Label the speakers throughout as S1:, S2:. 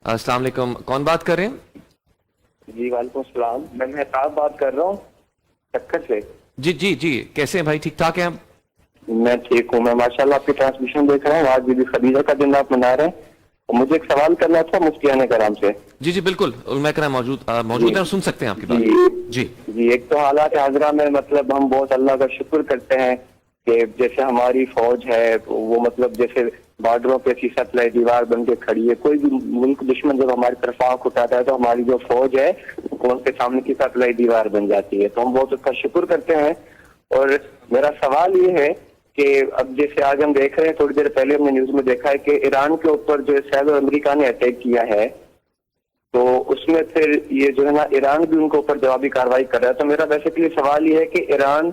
S1: अस्सलाम वालेकुम, कौन बात कर रहे हैं?
S2: जी वालेकुम सलाम, मैं मेहताब बात कर रहा हूँ सक्कर से।
S1: जी जी जी, कैसे हैं भाई, ठीक ठाक हैं आप?
S2: मैं ठीक हूँ। मैं माशाल्लाह आपकी ट्रांसमिशन देख रहा हूँ। आज बीबी खदीजा का दिन आप मना रहे हैं और मुझे एक सवाल करना था मुफ्ती कराम से।
S1: जी जी बिल्कुल, उलमा कराम मौजूद हैं, सुन सकते हैं आपकी बात। जी
S2: जी, एक तो हालात हाजरा में मतलब हम बहुत अल्लाह का शुक्र करते हैं कि जैसे हमारी फौज है वो मतलब जैसे बॉर्डरों पे सी सतलय दीवार बन के खड़ी है। कोई भी मुल्क दुश्मन जब हमारी तरफ आंख उठाता है तो हमारी जो फौज है वो उनके सामने की सतलय दीवार बन जाती है, तो हम बहुत उसका शुक्र करते हैं। और मेरा सवाल ये है कि अब जैसे आज हम देख रहे हैं, थोड़ी देर पहले हमने न्यूज में देखा है कि ईरान के ऊपर जो शायद अमेरिका ने अटैक किया है, तो उसमें फिर ये जो है ना ईरान भी उनके ऊपर जवाबी कार्रवाई कर रहा है। तो मेरा बेसिकली सवाल ये है कि ईरान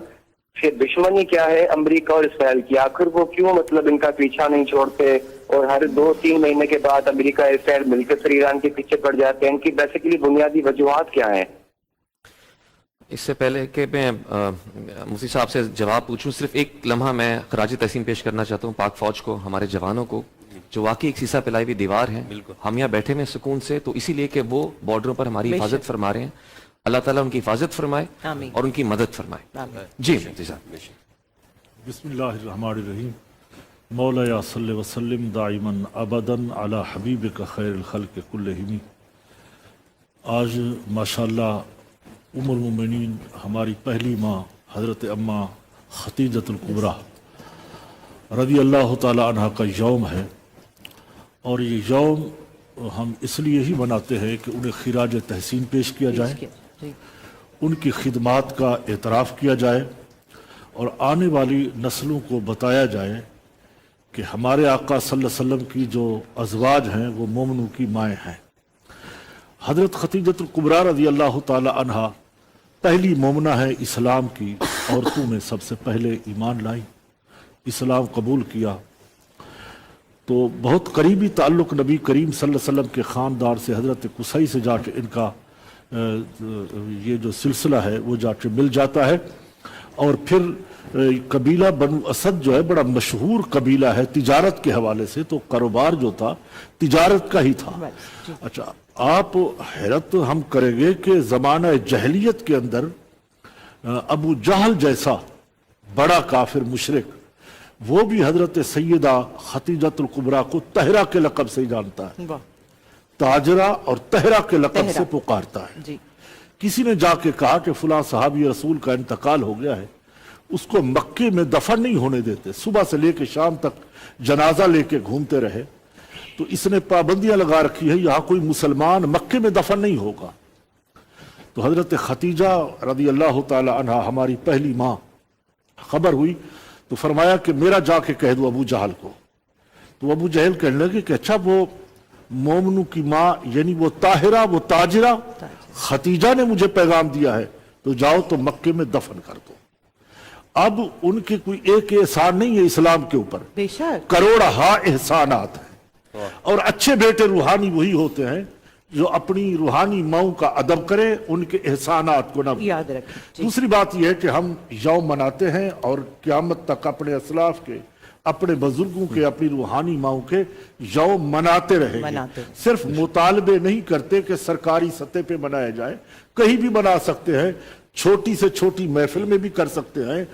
S2: से दुश्मनी क्या है अमेरिका और इसराइल की, आखिर वो क्यों मतलब इनका पीछा नहीं छोड़ते और हर 2-3 महीने के बाद अमेरिका इसराइल मिलकर फिर ईरान के पीछे पड़ जाते हैं? इनकी बेसिकली बुनियादी वजूहात क्या है?
S1: इससे पहले कि मैं मुफ्ती साहब से जवाब पूछूं, सिर्फ एक लम्हा मैं खराज तहसीन पेश करना चाहता हूँ पाक फौज को, हमारे जवानों को, जो वाकई एक सीसा पिलाई हुई दीवार है। हम यहाँ बैठे हुए सुकून से तो इसीलिए कि वो बॉर्डरों पर हमारी हिफाजत फरमा रहे हैं। अल्लाह ताला उनकी हिफाजत फरमाए और उनकी मदद फरमाए। जी मुफ्ती साहब।
S3: बिस्मिल्लाहिर्रहमानिर्रहीम। मौला या सल्लि व सल्लिम दाइमन अबदन अला हबीबिका खैरुल खल्क़ि कुल्लिहिम। आज माशाअल्लाह उम्मुल मोमिनीन हमारी पहली माँ हज़रत अम्मा खतीजतुल कुबरा रज़ी अल्लाह ताला अन्हा का यौम है, और ये यौम हम इसलिए ही मनाते हैं कि उन्हें खिराज तहसीन पेश किया जाए, उनकी खिदमात का एतराफ़ किया जाए और आने वाली नस्लों को बताया जाए कि हमारे आका सल्लल्लाहु अलैहि वसल्लम की जो अज़वाज हैं वो मोमिनों की माएँ हैं। हज़रत खतीजतुल कुबरा रज़ी अल्लाह ताला अन्हा पहली मोमिना है इस्लाम की, औरतों में सबसे पहले ईमान लाई, इस्लाम कबूल किया। तो बहुत करीबी ताल्लुक़ नबी करीम सल्लल्लाहु अलैहि वसल्लम के ख़ानदार से हज़रत कुसई से जाके इनका ये जो सिलसिला है वो जाके मिल जाता है। और फिर कबीला बनु असद जो है बड़ा मशहूर कबीला है तिजारत के हवाले से, तो कारोबार जो था तिजारत का ही था। अच्छा, आप हैरत हम करेंगे कि ज़माना जहलियत के अंदर अबू जहल जैसा बड़ा काफिर मुशरिक वो भी हजरत सैयदा खतीजतुल कुबरा को तहरा के लक़ब से ही जानता है, ताजरा और तहरा के लक़ब से पुकारता है जी। किसी ने जाके कहा कि फलां सहाबी रसूल का इंतकाल हो गया है, उसको मक्के में दफन नहीं होने देते, सुबह से लेके शाम तक जनाजा लेके घूमते रहे। तो इसने पाबंदियां लगा रखी है, यहां कोई मुसलमान मक्के में दफन नहीं होगा। तो हजरत खतीजा रज़ी अल्लाह ताला अन्हा हमारी पहली माँ, खबर हुई तो फरमाया कि मेरा जाके कह दो अबू जहल को। तो अबू जहल कहने लगे कि अच्छा वो मोमनू की माँ यानी वो ताहिरा वो ताजिरा खतीजा ने मुझे पैगाम दिया है, तो जाओ तो मक्के में दफन कर दो। अब उनके कोई एक एहसान नहीं है इस्लाम के ऊपर, करोड़ हा एहसानात है। और अच्छे बेटे रूहानी वही होते हैं जो अपनी रूहानी माओं का अदब करे, उनके एहसानात को ना याद रखें। दूसरी बात यह है कि हम यौम मनाते हैं और क़यामत तक अपने असलाफ के, अपने बुजुर्गों के, अपनी रूहानी माओं के यौम मनाते रहेंगे। सिर्फ मुतालबे नहीं करते कि सरकारी सतह पे मनाया जाए, कहीं भी मना सकते हैं, छोटी से छोटी महफिल में भी कर सकते हैं,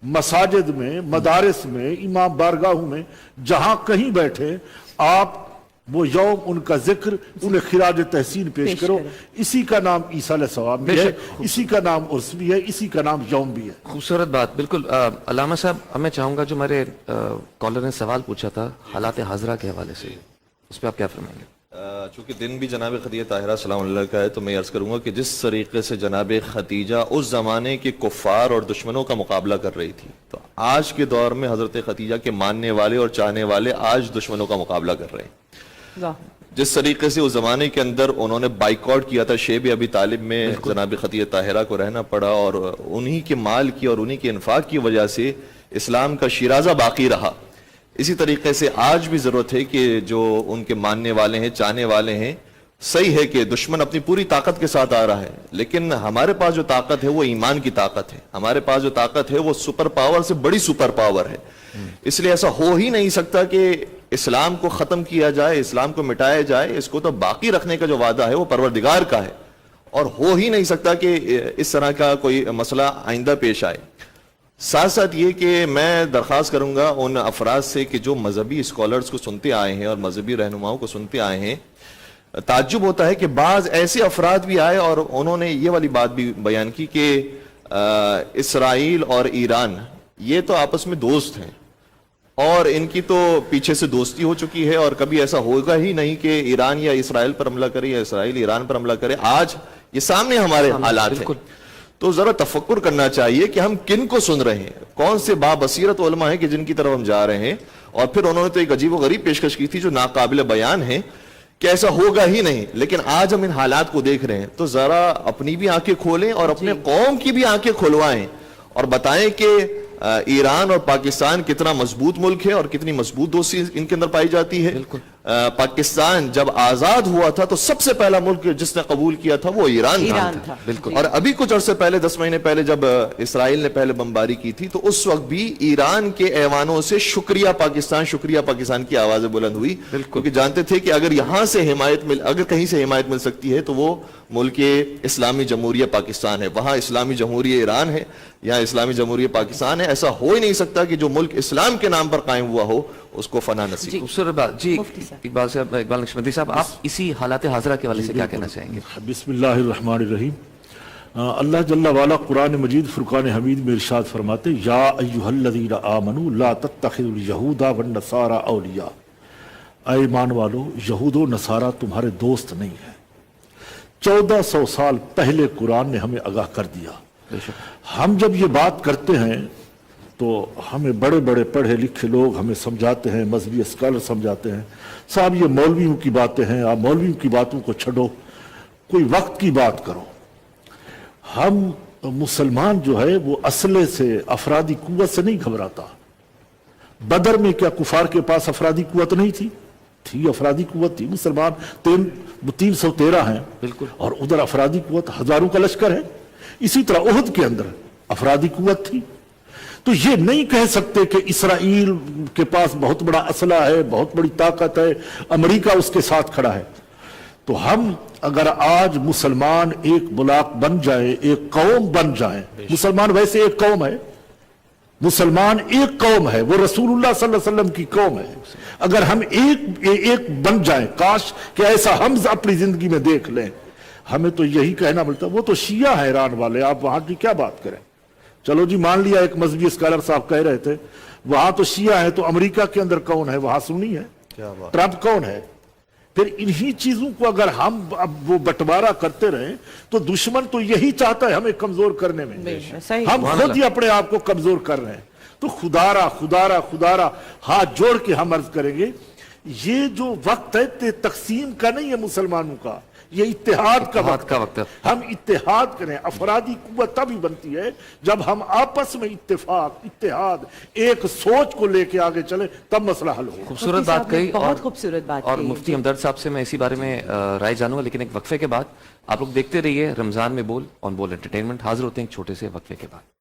S3: मसाजिद में, मदारिस में, इमाम बारगाहों में, जहां कहीं बैठे आप वो यौम उनका जिक्र, उन्हें खिराज तहसीन पेश करो। इसी का नाम ईसा अलैहिस्सलाम भी है, इसी का नाम उर्स भी है, इसी का नाम यौम भी है।
S1: खूबसूरत बात, बिल्कुल। अल्लामा साहब, अब मैं चाहूंगा जो हमारे कॉलर ने सवाल पूछा था हालात हाजरा के हवाले से, उस पर आप क्या फरमाएंगे?
S4: चूँकि दिन भी जनाब खदीजा ताहिरा सलाम अलैहा का है, तो मैं अर्ज़ करूँगा कि जिस तरीके से जनाब खदीजा उस ज़माने के कुफ़ार और दुश्मनों का मुकाबला कर रही थी, तो आज के दौर में हज़रत खदीजा के मानने वाले और चाहने वाले आज दुश्मनों का मुकाबला कर रहे हैं। जिस तरीके से उस ज़माने के अंदर उन्होंने बाइकआउट किया था शेब अबी तालिब में, जनाब खदीजा ताहिरा को रहना पड़ा और उन्हीं के माल की और उन्हीं के इन्फाक की वजह से इस्लाम का शिराजा बाकी रहा। इसी तरीके से आज भी ज़रूरत है कि जो उनके मानने वाले हैं, चाहने वाले हैं, सही है कि दुश्मन अपनी पूरी ताकत के साथ आ रहा है, लेकिन हमारे पास जो ताकत है वो ईमान की ताकत है। हमारे पास जो ताकत है वो सुपर पावर से बड़ी सुपर पावर है। इसलिए ऐसा हो ही नहीं सकता कि اسلام کو ختم کیا جائے، اسلام کو مٹایا جائے، اس کو تو باقی رکھنے کا جو وعدہ ہے وہ پروردگار کا ہے، اور ہو ہی نہیں سکتا کہ اس طرح کا کوئی مسئلہ آئندہ پیش آئے۔ ساتھ ساتھ یہ کہ میں درخواست کروں گا ان افراد سے کہ جو مذہبی اسکالرز کو سنتے آئے ہیں اور مذہبی رہنماؤں کو سنتے آئے ہیں، تعجب ہوتا ہے کہ بعض ایسے افراد بھی آئے اور انہوں نے یہ والی بات بھی بیان کی کہ اسرائیل اور ایران یہ تو آپس میں دوست ہیں اور ان کی تو پیچھے سے دوستی ہو چکی ہے اور کبھی ایسا ہوگا ہی نہیں کہ ایران یا اسرائیل پر حملہ کرے یا اسرائیل ایران پر حملہ کرے۔ آج یہ سامنے ہمارے حالات ہیں، تو ذرا تفکر کرنا چاہیے کہ ہم کن کو سن رہے ہیں، کون سے بابصیرت علماء ہیں کہ جن کی طرف ہم جا رہے ہیں۔ اور پھر انہوں نے تو ایک عجیب و غریب پیشکش کی تھی جو ناقابل بیان ہے کہ ایسا ہوگا ہی نہیں، لیکن آج ہم ان حالات کو دیکھ رہے ہیں، تو ذرا اپنی بھی آنکھیں کھولیں اور اپنے قوم کی بھی آنکھیں کھلوائیں اور بتائیں کہ ایران اور پاکستان کتنا مضبوط ملک ہے اور کتنی مضبوط دوستی ان کے اندر پائی جاتی ہے۔ پاکستان جب آزاد ہوا تھا تو سب سے پہلا ملک جس نے قبول کیا تھا وہ ایران تھا۔ اور ابھی کچھ عرصے پہلے 10 مہینے پہلے جب اسرائیل نے پہلے بمباری کی تھی تو اس وقت بھی ایران کے ایوانوں سے شکریہ پاکستان کی آوازیں بلند ہوئی، کیونکہ جانتے تھے کہ اگر یہاں سے اگر کہیں سے حمایت مل سکتی ہے تو وہ ملک اسلامی جمہوریہ پاکستان ہے، وہاں اسلامی جمہوریہ ایران ہے، یہاں اسلامی جمہوریہ پاکستان ہے۔ ایسا ہو ہی نہیں سکتا کہ جو ملک اسلام کے نام پر قائم ہوا ہو اس کو فنا نصیب۔
S1: خوبصورت بات جی۔ اقبال نقشبندی صاحب، آپ اسی حالات حاضرہ کے حوالے سے کیا کہنا چاہیں گے؟
S3: بسم اللہ الرحمن الرحیم۔ اللہ جل وعلا قرآن مجید فرقان حمید میں ارشاد فرماتے یا ایھا الذین آمنوا لا تتخذوا اليہود والنصارى اولیاء، اے ایمان والو یہود و نصارہ تمہارے دوست نہیں ہیں۔ 1400 سال پہلے قرآن نے ہمیں آگاہ کر دیا۔ ہم جب یہ بات کرتے ہیں تو ہمیں بڑے بڑے پڑھے لکھے لوگ ہمیں سمجھاتے ہیں، مذہبی اسکالر سمجھاتے ہیں، صاحب یہ مولویوں کی باتیں ہیں، آپ مولویوں کی باتوں کو چھڑو، کوئی وقت کی بات کرو۔ ہم مسلمان جو ہے وہ اسلحے سے، افرادی قوت سے نہیں گھبراتا۔ بدر میں کیا کفار کے پاس افرادی قوت نہیں تھی؟ تھی، افرادی قوت تھی۔ مسلمان 313 ہیں اور ادھر افرادی قوت ہزاروں کا لشکر ہے۔ اسی طرح احد کے اندر افرادی قوت تھی۔ تو یہ نہیں کہہ سکتے کہ اسرائیل کے پاس بہت بڑا اسلحہ ہے، بہت بڑی طاقت ہے، امریکہ اس کے ساتھ کھڑا ہے۔ تو ہم اگر آج مسلمان ایک بلاک بن جائے، ایک قوم بن جائیں، مسلمان ویسے ایک قوم ہے، مسلمان ایک قوم ہے، وہ رسول اللہ صلی اللہ علیہ وسلم کی قوم ہے۔ اگر ہم ایک بن جائیں، کاش کہ ایسا ہم اپنی زندگی میں دیکھ لیں۔ ہمیں تو یہی کہنا ملتا ہے، وہ تو شیعہ ہے ایران والے، آپ وہاں کی کیا بات کریں؟ چلو جی مان لیا، ایک مذہبی اسکالر صاحب کہہ رہے تھے وہاں تو شیعہ ہے، تو امریکہ کے اندر کون ہے؟ وہاں سنی ہے، ٹرمپ کون ہے؟ پھر انہی چیزوں کو اگر ہم اب وہ بٹوارا کرتے رہیں تو دشمن تو یہی چاہتا ہے ہمیں کمزور کرنے میں، ہم خود ہی اپنے آپ کو کمزور کر رہے ہیں۔ تو خدارا ہاتھ جوڑ کے ہم عرض کریں گے، یہ جو وقت ہے تقسیم کا نہیں ہے مسلمانوں کا، یہ اتحاد کا وقت ہے۔ ہم اتحاد کریں۔ افرادی قوت تبھی بنتی ہے جب ہم آپس میں اتحاد ایک سوچ کو لے کے آگے چلیں، تب مسئلہ حل ہو۔
S1: خوبصورت بات کہی،
S5: بہت خوبصورت بات
S1: اور مفتی ہمدرد صاحب سے میں اسی بارے میں رائے جانوں گا، لیکن ایک وقفے کے بعد۔ آپ لوگ دیکھتے رہیے رمضان میں بول آن بول انٹرٹینمنٹ۔ حاضر ہوتے ہیں ایک چھوٹے سے وقفے کے بعد۔